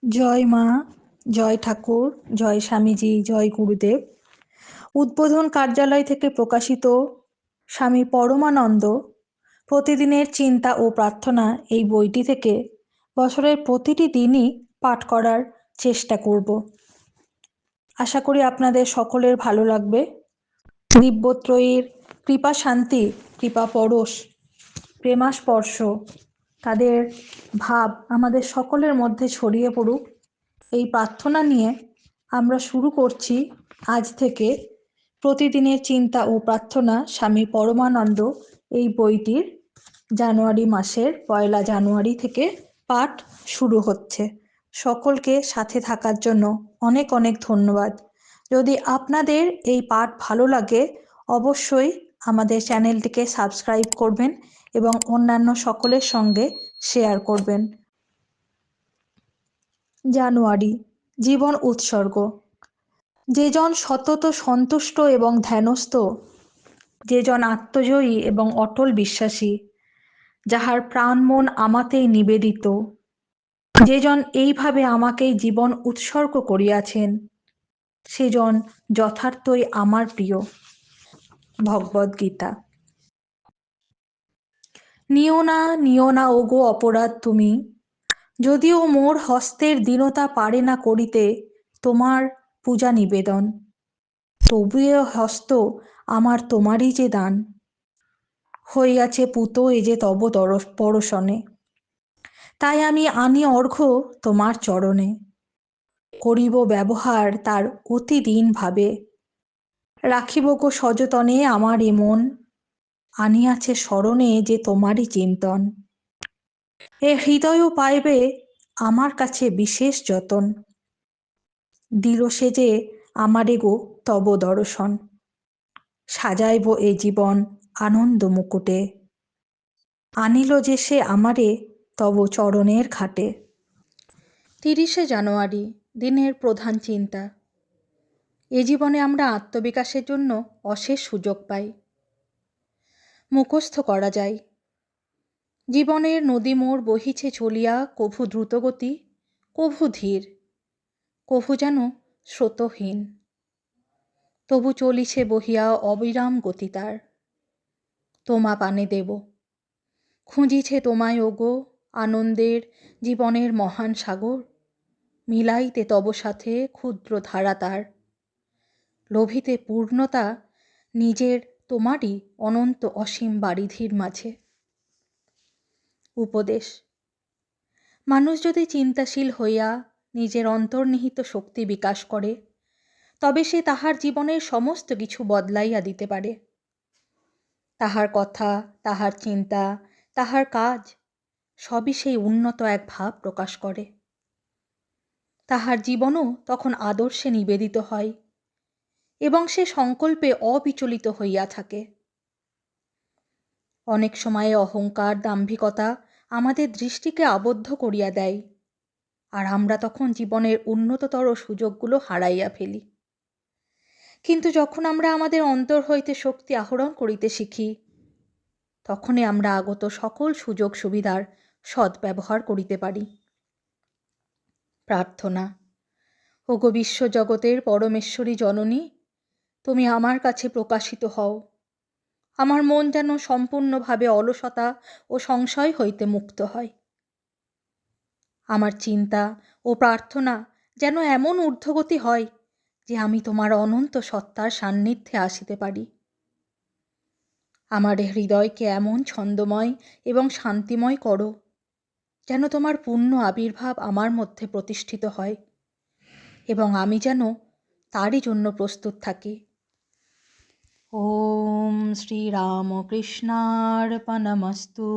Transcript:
জয় মা, জয় ঠাকুর, জয় স্বামীজি, জয় গুরুদেব। উদ্বোধন কার্যালয় থেকে প্রকাশিত স্বামী পরমানন্দ প্রতিদিনের চিন্তা ও প্রার্থনা এই বইটি থেকে বছরের প্রতিটি দিনই পাঠ করার চেষ্টা করব। আশা করি আপনাদের সকলের ভালো লাগবে। দিব্যত্রয়ীর কৃপা শান্তি, কৃপা পরশ, প্রেমাস্পর্শ, তাদের ভাব আমাদের সকলের মধ্যে ছড়িয়ে পড়ুক, এই প্রার্থনা নিয়ে আমরা শুরু করছি আজ থেকে প্রতিদিনের চিন্তা ও প্রার্থনা স্বামী পরমানন্দ এই বইটির জানুয়ারি মাসের 1 জানুয়ারি থেকে পাঠ শুরু হচ্ছে। সকলকে সাথে থাকার জন্য অনেক অনেক ধন্যবাদ। যদি আপনাদের এই পাঠ ভালো লাগে অবশ্যই আমাদের চ্যানেলটিকে সাবস্ক্রাইব করবেন এবং অন্যান্য সকলের সঙ্গে শেয়ার করবেন। জানুয়ারি, জীবন উৎসর্গ। যেজন সতত সন্তুষ্ট এবং ধ্যানস্থ, যেজন আত্মজয়ী এবং অটল বিশ্বাসী, যাহার প্রাণ মন আমাতেই নিবেদিত, যেজন এইভাবে আমাকেই জীবন উৎসর্গ করিয়াছেন, সেজন যথার্থই আমার প্রিয়। ভগবদ্গীতা। নিও না ওগো অপরাধ তুমি, যদিও মোর হস্তের দীনতা পারে না করিতে তোমার পূজা নিবেদন, তবুও হস্ত আমার তোমারই যে দান, হইয়াছে পুত এ যে তব পরশনে। তাই আমি আনি অর্ঘ্য তোমার চরণে, করিব ব্যবহার তার অতি দিন ভাবে, রাখিব গো সযতনে আমার এ মন, আনিয়াছে স্মরণে যে তোমারই চিন্তন। এ হৃদয়ও পাইবে আমার কাছে বিশেষ যতন, দিল সে যে আমারে গো তব দর্শন, সাজাইব এ জীবন আনন্দ মুকুটে, আনিল যে সে আমারে তব চরণের ঘাটে। 30শে জানুয়ারি, দিনের প্রধান চিন্তা। এ জীবনে আমরা আত্মবিকাশের জন্য অশেষ সুযোগ পাই। মুখস্থ করা যায়, জীবনের নদী মোড় বহিছে চলিয়া, কভু দ্রুতগতি, কভু ধীর, কভু যেন স্রোতহীন, তবু চলিছে বহিয়া অবিরাম গতি তার। তোমা পানে দেব, খুঁজিছে তোমায় ওগো আনন্দের জীবনের মহান সাগর, মিলাইতে তব সাথে ক্ষুদ্র ধারা তার, লোভিতে পূর্ণতা নিজের তোমারই অনন্ত অসীম বারিধির মাঝে। উপদেশ। মানুষ যদি চিন্তাশীল হইয়া নিজের অন্তর্নিহিত শক্তি বিকাশ করে, তবে সে তাহার জীবনের সমস্ত কিছু বদলাইয়া দিতে পারে। তাহার কথা, তাহার চিন্তা, তাহার কাজ সবই সেই উন্নত এক ভাব প্রকাশ করে। তাহার জীবনও তখন আদর্শে নিবেদিত হয় এবং সে সংকল্পে অবিচলিত হইয়া থাকে। অনেক সময়ে অহংকার, দাম্ভিকতা আমাদের দৃষ্টিকে আবদ্ধ করিয়া দেয়, আর আমরা তখন জীবনের উন্নততর সুযোগগুলো হারাইয়া ফেলি। কিন্তু যখন আমরা আমাদের অন্তর হইতে শক্তি আহরণ করিতে শিখি, তখনই আমরা আগত সকল সুযোগ সুবিধার সদ্ব্যবহার করিতে পারি। প্রার্থনা। ওগো বিশ্বজগতের পরমেশ্বরী জননী, তুমি আমার কাছে প্রকাশিত হও। আমার মন যেন সম্পূর্ণভাবে অলসতা ও সংশয় হইতে মুক্ত হয়। আমার চিন্তা ও প্রার্থনা যেন এমন ঊর্ধ্বগতি হয় যে আমি তোমার অনন্ত সত্তার সান্নিধ্যে আসিতে পারি। আমার হৃদয়কে এমন ছন্দময় এবং শান্তিময় করো যেন তোমার পূর্ণ আবির্ভাব আমার মধ্যে প্রতিষ্ঠিত হয় এবং আমি যেন তারই জন্য প্রস্তুত থাকি। ওম শ্রীরামকৃষ্ণার্পণমস্তু।